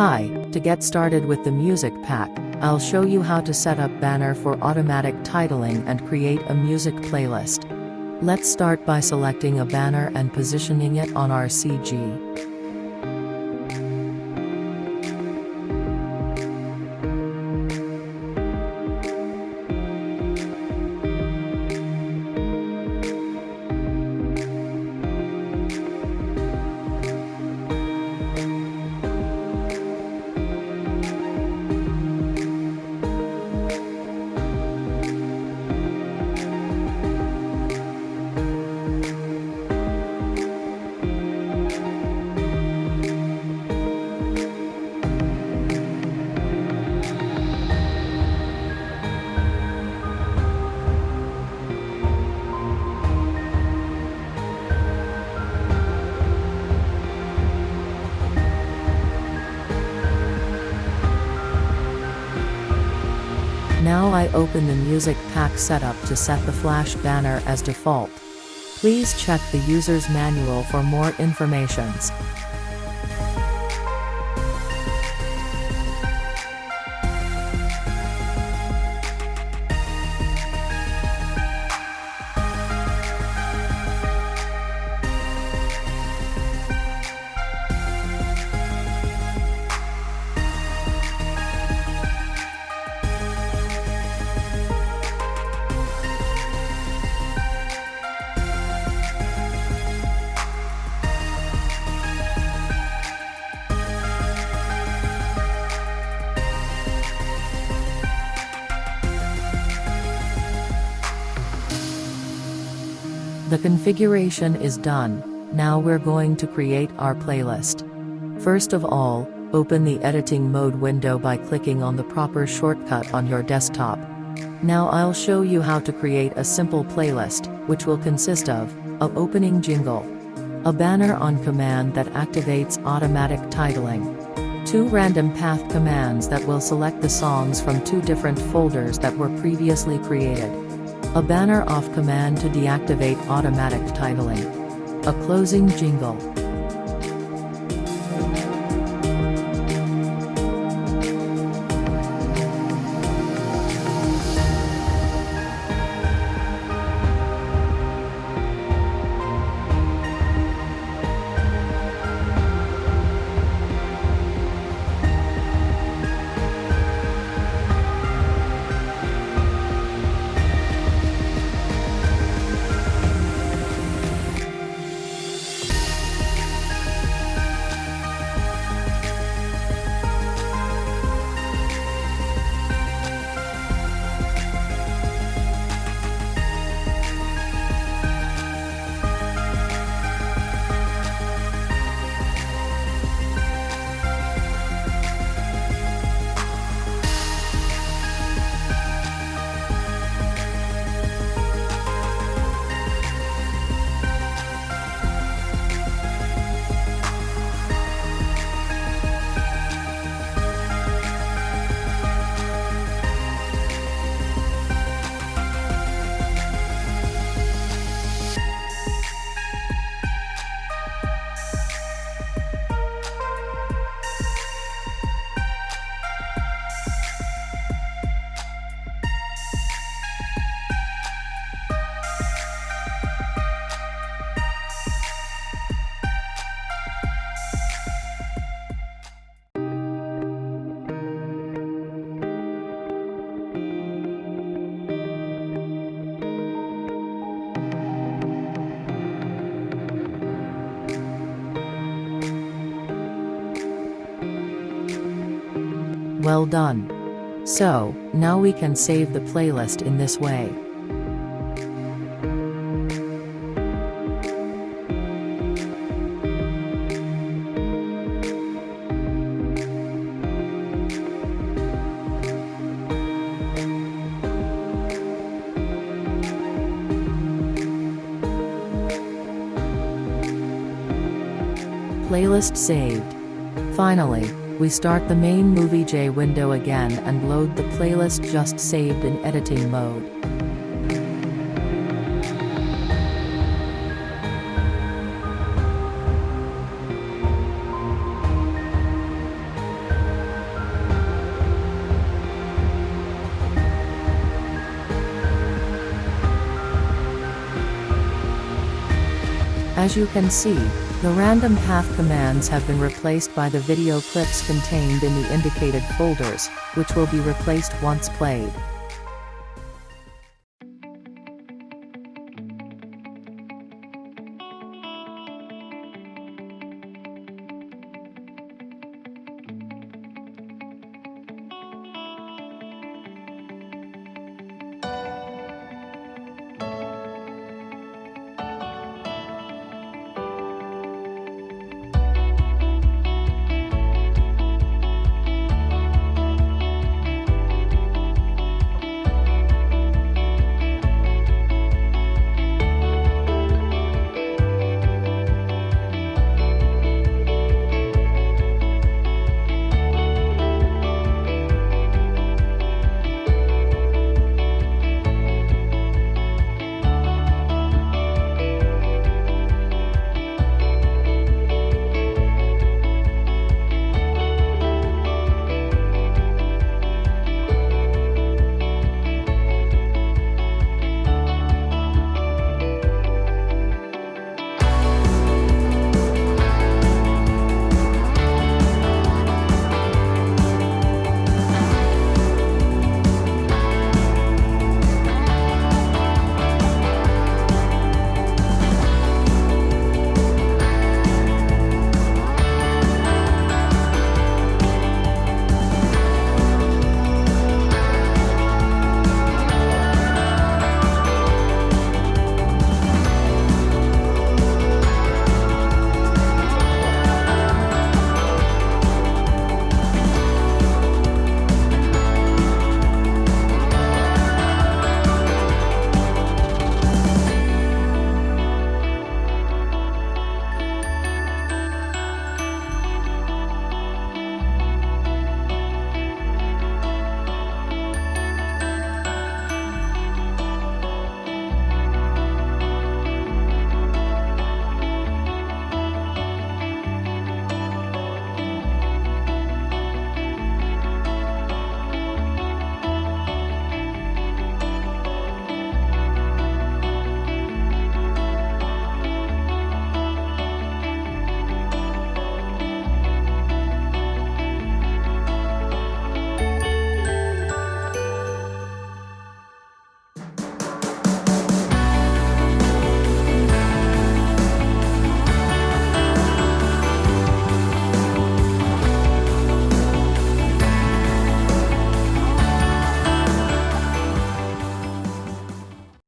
Hi, to get started with the music pack, I'll show you how to set up banner for automatic titling and create a music playlist. Let's start by selecting a banner and positioning it on our CG. Now I open the music pack setup to set the flash banner as default. Please check the user's manual for more informations. The configuration is done. Now we're going to create our playlist. First of all, open the editing mode window by clicking on the proper shortcut on your desktop. Now I'll show you how to create a simple playlist, which will consist of an opening jingle, a banner on command that activates automatic titling, 2 random path commands that will select the songs from 2 different folders that were previously created, a banner off command to deactivate automatic titling, a closing jingle. Well done. So, now we can save the playlist in this way. Playlist saved. Finally, we start the main Movie J window again and load the playlist just saved in editing mode. As you can see, the random path commands have been replaced by the video clips contained in the indicated folders, which will be replaced once played.